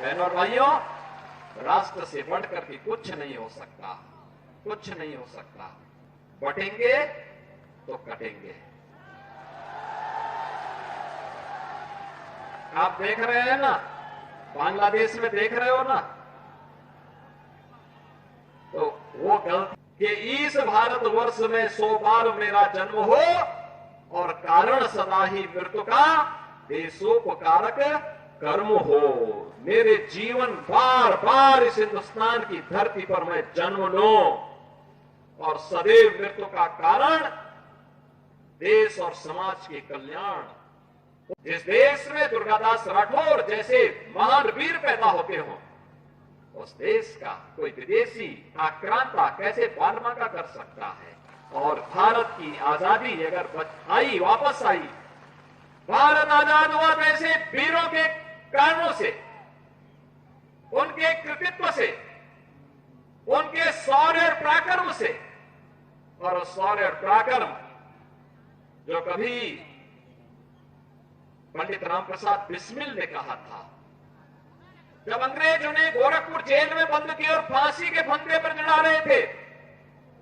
बहनों और भाइयों, राष्ट्र से बढ़कर के कुछ नहीं हो सकता, कुछ नहीं हो सकता। बटेंगे तो कटेंगे। आप देख रहे हैं ना, बांग्लादेश में देख रहे हो ना, तो वो गलती कि इस भारतवर्ष में 100 बार मेरा जन्म हो और कारण सदा ही मृत्यु का देशोपकारक कर्म हो। मेरे जीवन बार बार इस हिंदुस्तान की धरती पर मैं जन्म लूं और सदैव मृत्यु का कारण देश और समाज के कल्याण। जिस देश में दुर्गादास राठौर जैसे महान वीर पैदा होते हो, उस देश का कोई विदेशी आक्रांता कैसे बारमाका कर सकता है। और भारत की आजादी अगर आई, वापस आई, भारत आजाद हुआ तो ऐसे वीरों के कारणों से, उनके कृतित्व से, उनके शौर्य और पराक्रम से। और शौर्य और पराक्रम जो कभी पंडित रामप्रसाद बिस्मिल ने कहा था, जब अंग्रेजों ने गोरखपुर जेल में बंद किया और फांसी के फंदे पर चढ़ा रहे थे,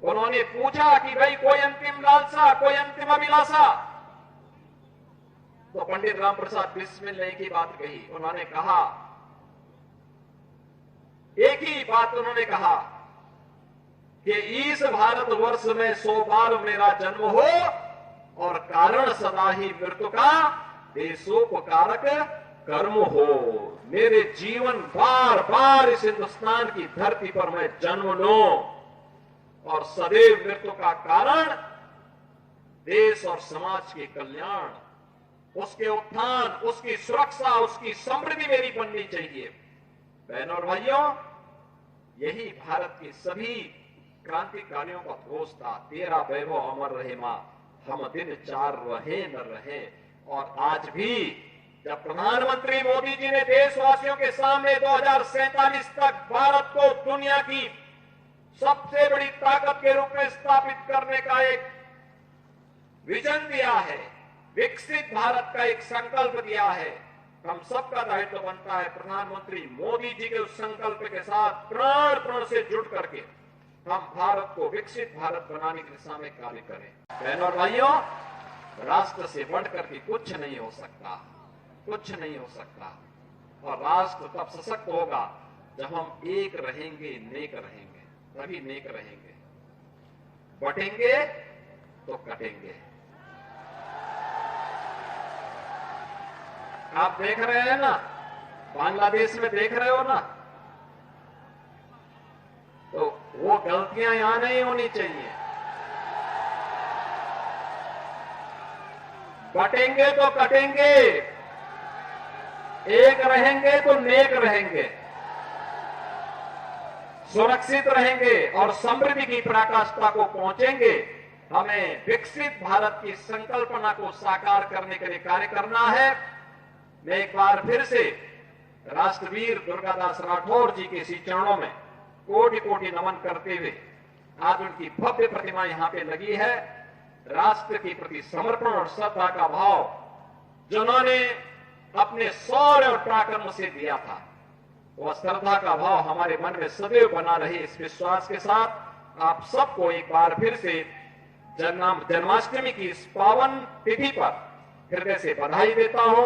उन्होंने पूछा कि भाई कोई अंतिम लालसा, कोई अंतिम अभिलाषा? तो पंडित रामप्रसाद बिस्मिल ने एक ही बात कही। उन्होंने कहा, एक ही बात उन्होंने कहा कि इस भारतवर्ष में 100 बार मेरा जन्म हो और कारण सदा ही मृत्यु का देशोपकारक कर्म हो। मेरे जीवन बार बार इस हिंदुस्तान की धरती पर मैं जन्म लूं और सदैव मृत्यु का कारण देश और समाज के कल्याण, उसके उत्थान, उसकी सुरक्षा, उसकी समृद्धि मेरी बननी चाहिए। बहनों और भाइयों, यही भारत के सभी क्रांतिकारियों का घोष था, तेरा वैभव अमर रहे मां, हम दिन चार रहे न रहे। और आज भी जब प्रधानमंत्री मोदी जी ने देशवासियों के सामने 2047 तक भारत को दुनिया की सबसे बड़ी ताकत के रूप में स्थापित करने का एक विजन दिया है, विकसित भारत का एक संकल्प दिया है, हम सबका दायित्व बनता है प्रधानमंत्री मोदी जी के उस संकल्प के साथ प्राण प्राण से जुट करके हम भारत को विकसित भारत बनाने की दिशा में कार्य करें। बहनों और भाइयों, राष्ट्र से बढ़कर के कुछ नहीं हो सकता, कुछ नहीं हो सकता। और राष्ट्र तब सशक्त होगा जब हम एक रहेंगे, नेक रहेंगे, तभी नेक रहेंगे। बटेंगे तो कटेंगे। आप देख रहे हैं ना, बांग्लादेश में देख रहे हो ना, तो वो गलतियां यहां नहीं होनी चाहिए। बटेंगे तो कटेंगे, एक रहेंगे तो नेक रहेंगे, सुरक्षित रहेंगे और समृद्धि की पराकाष्ठा को पहुंचेंगे। हमें विकसित भारत की संकल्पना को साकार करने के लिए कार्य करना है। मैं एक बार फिर से राष्ट्रवीर दुर्गादास राठौर जी के इसी चरणों में कोटि कोटि नमन करते हुए, आज उनकी भव्य प्रतिमा यहां पे लगी है। राष्ट्र के प्रति समर्पण और श्रद्धा का भाव जिन्होंने अपने शौर्य और पराक्रम से दिया था, वह श्रद्धा का भाव हमारे मन में सदैव बना रहे। इस विश्वास के साथ आप सबको एक बार फिर से जन्माष्टमी की इस पावन तिथि पर हृदय से बधाई देता हूं।